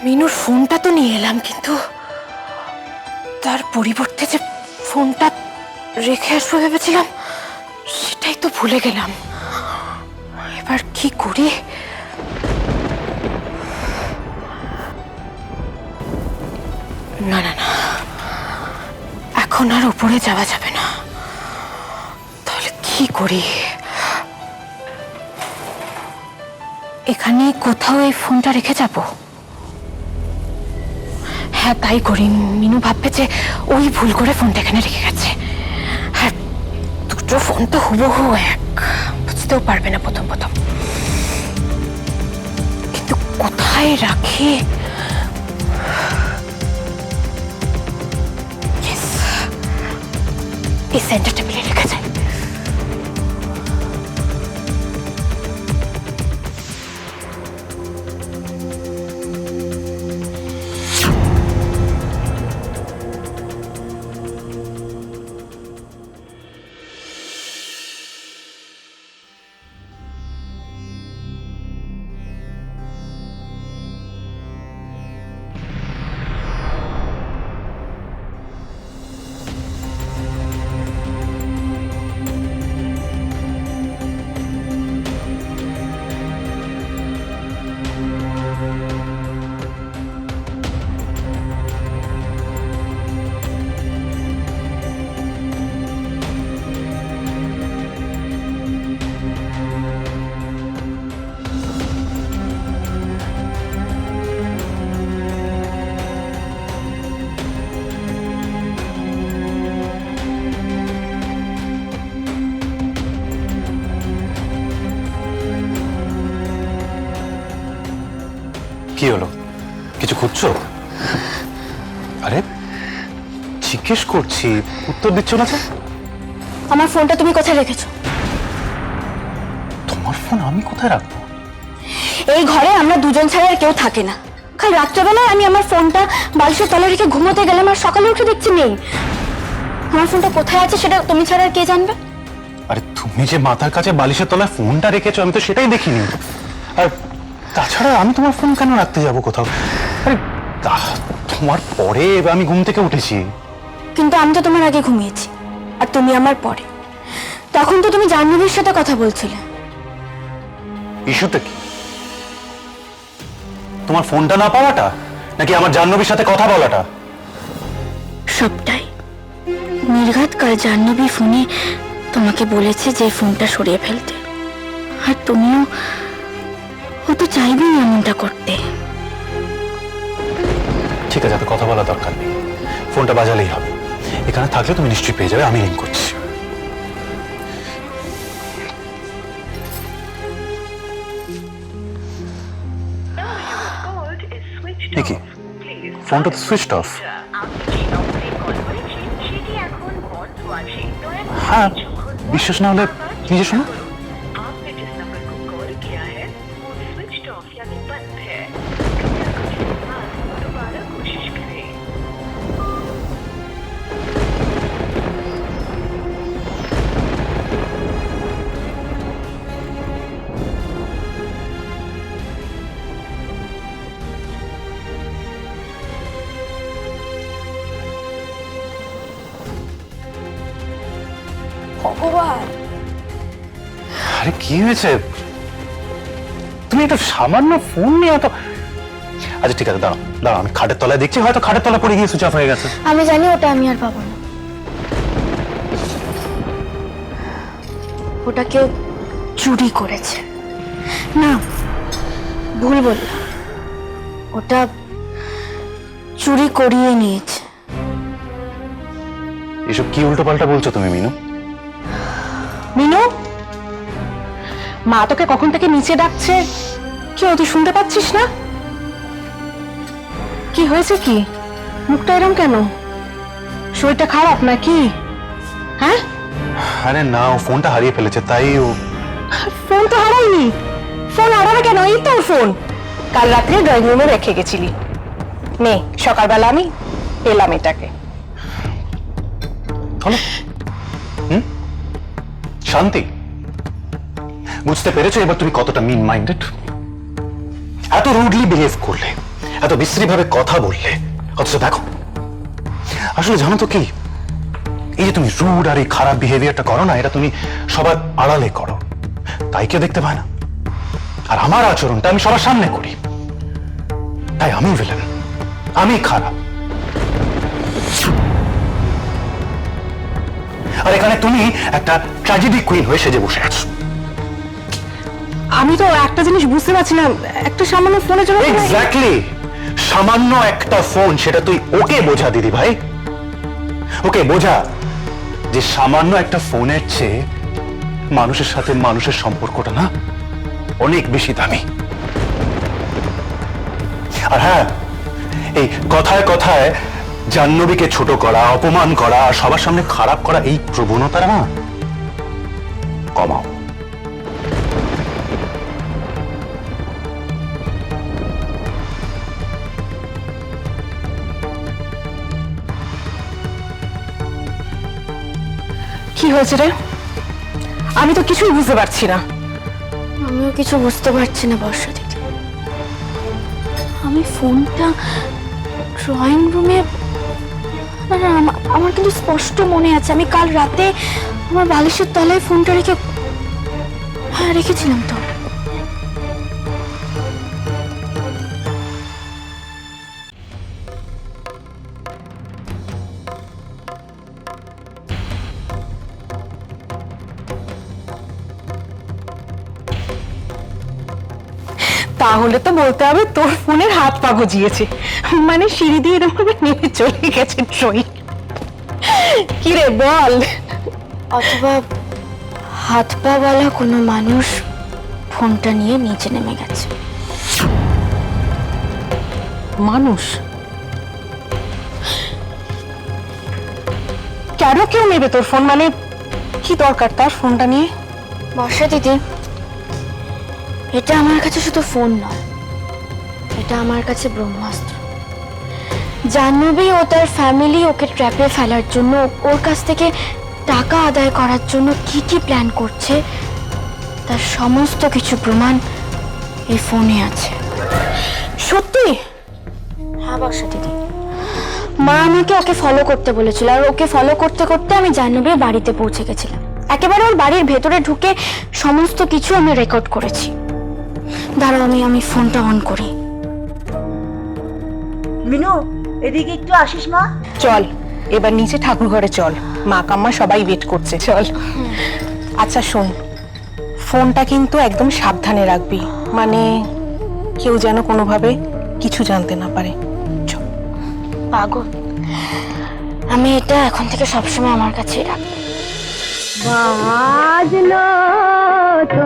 মিনুর ফোনটা তো নিয়ে এলাম, কিন্তু তার পরিবর্তে যে ফোনটা রেখে আসবো ভেবেছিলাম সেটাই তো ভুলে গেলাম। এবার কি করি? না না না, এখন আর উপরে যাওয়া যাবে না। তাহলে কি করি? এখানে কোথাও এই ফোনটা রেখে যাব? হ্যাঁ, তাই করি। মিনু ভাববে যে ওই ভুল করে ফোনটা এখানে রেখে গেছে। হ্যাঁ, দুটো ফোন তো হুবহু এক, বুঝতেও পারবে না প্রথম প্রথম। কিন্তু কোথায় রাখি? এই সেন্টার টেবিলে রেখে যায়। কি হলো? কিছু খুঁজছো? আরে জিজ্ঞেস করছি, উত্তর দিচ্ছ না যে? আমার ফোনটা তুমি কোথায় রেখেছো? তোমার ফোন আমি কোথায় রাখবো? এই ঘরে আমরা দুজন ছাড়া আর কেউ থাকে না। কাল রাত্রেবেলায় আমি আমার ফোনটা বালিশের তলায় রেখে ঘুমোতে গেলাম, আর সকালে উঠে দেখছি নেই। আমার ফোনটা কোথায় আছে সেটা তুমি ছাড়া আর কে জানবে? আরে তুমি যে মাথার কাছে বালিশের তলায় ফোনটা রেখেছো আমি তো সেটাই দেখিনি। আর তাছাড়া আমি তোমার ফোন কেন রাখতে যাবো কোথাও? আরে তোমার পরে আমি ঘুম থেকে উঠেছি। কিন্তু আমি তো তোমার আগে ঘুমিয়েছি, আর তুমি আমার পরে। তখন তো তুমি জাহ্নবীর সাথে কথা বলছিলে। ইস্যুটা কি? তোমার ফোনটা না পাওয়াটা, নাকি আমার জাহ্নবীর সাথে কথা বলাটা? সবটাই। নির্ঘাত কাল জাহ্নবী ফোনে তোমাকে বলেছে যে ফোনটা সরিয়ে ফেলতে, আর তুমিও ও তো চাইবেই এমনটা করতে। ঠিক আছে, তো কথা বলা দরকার নেই, ফোনটা বাজালেই হবে। এখানে থাকলে তুমি নিশ্চয়ই পেয়ে যাবে, আমি লিঙ্ক করছি। কি ফোনটা তো সুইচড অফ। হ্যাঁ, বিশ্বাস না হলে নিজে শোনো। ভগবান, আরে কি হয়েছে? তুমি একটা সামান্য ফোন নিয়ে এত... আচ্ছা ঠিক আছে, দাঁড়াও দাঁড়াও, আমি খাটের তলায় দেখছি, হয়তো খাটের তলায় পড়ে গিয়ে সুইচ অফ হয়ে গেছে। আমি জানি ওটা আমি আর পাবো না। ওটা কেউ চুরি করেছে। না, ভুল বললাম, ওটা চুরি করিয়ে নিয়েছে। এসব কি উল্টো পাল্টা বলছো তুমি মিনু? মিনু, মা তোকে কখন থেকে নিচে ডাকছে, কি তুই শুনতে পাচ্ছিস না? কি হয়েছে? কি মুখটা এরম কেন? শরীরটা খারাপ নাকি? হ্যাঁ? আরে না, ও ফোনটা হারিয়ে ফেলেছে, তাই ও... ফোন তো হারাইনি। ফোন হারাবে কেন? এই তোর ফোন কাল রাত্রে ড্রয়িং রুমে রেখে গেছিলি। নে, সকালবেলা আমি এলাম এটাকে। শান্তি, বুঝতে পেরেছো এবার তুমি কতটা মিন মাইন্ডেড? এত রুডলি বিহেভ করলে, এত বিশ্রীভাবে কথা বললে, অথচ দেখো আসলে জানো তো কি, এই যে তুমি রুড আর এই খারাপ বিহেভিয়ারটা করো না, এটা তুমি সবার আড়ালে করো, তাই কেউ দেখতে পায় না। আর আমার আচরণটা আমি সবার সামনে করি, তাই আমি ভিলেন, আমি খারাপ। আর এখানে তুমি একটা ট্র্যাজেডি কুইন হয়ে সেজে বসে আছো। আমি তো একটা জিনিস বুঝতে পারছি না, একটা সামান্য ফোনের জন্য এক্স্যাক্টলি, সামান্য একটা ফোন, সেটা তুই ওকে বোঝা দিদি ভাই, ওকে বোঝা যে সামান্য একটা ফোনের চেয়ে মানুষের সাথে মানুষের সম্পর্কটা না অনেক বেশি দামি। আর হ্যাঁ, এই কথায় কথায় জাহ্নবীকে ছোট করা, অপমান করা, সবার সামনে খারাপ করা, এই প্রবণতাটা না কমাও। কি হয়েছে রে? আমি তো কিছুই বুঝতে পারছি না। আমিও কিছু বুঝতে পারছি না বর্ষা দিদি। আমি ফোনটা ড্রয়িং রুমে, আমার কিন্তু স্পষ্ট মনে আছে আমি কাল রাতে আমার বালিশের তলায় ফোনটা রেখেছিলাম তো। তাহলে তো বলতে হবে তোর ফোনের হাত পা গজিয়েছে, মানে সিঁড়ি দিয়ে এরকম ভাবে নেমে চলে গেছে ট্রয়িং। কি রে বল? অথবা হাত পাওয়ালা কোনো মানুষ ফোনটা নিয়ে নিচে নেমে গেছে। মানুষ? কেন কেউ নেবে তোর ফোন? মানে কি দরকার তার ফোনটা নিয়ে? বর্ষা দিদি, এটা আমার কাছে শুধু ফোন নয়, এটা আমার কাছে ব্রহ্মাস্ত্র। জাহ্নবী ও তার ফ্যামিলি ওকে ট্র্যাপে ফেলার জন্য, ওর কাছ থেকে টাকা আদায় করার জন্য কি কি প্ল্যান করছে তার সমস্ত কিছু প্রমাণ এই ফোনে আছে। সত্যি? হ্যাঁ বর্ষা দিদি, মা আমাকে ওকে ফলো করতে বলেছিল, আর ওকে ফলো করতে করতে আমি জাহ্নবীর বাড়িতে পৌঁছে গেছিলাম। একেবারে ওর বাড়ির ভেতরে ঢুকে সমস্ত কিছু আমি রেকর্ড করেছি। দাঁড়াও, আমি ফোনটা অন করি। মিনু, এদিকে একটু আসিস মা। চল এবার নিচে ঠাকুর ঘরে চল, মা কাম্মা সবাই ওয়েট করছে, চল। আচ্ছা শোন, ফোনটা কিন্তু একদম সাবধানে রাখবি, মানে কেউ যেন কোনোভাবে কিছু জানতে না পারে। চল। পাগল, আমি এটা এখন থেকে সবসময় আমার কাছেই রাখবো। বাজলো তো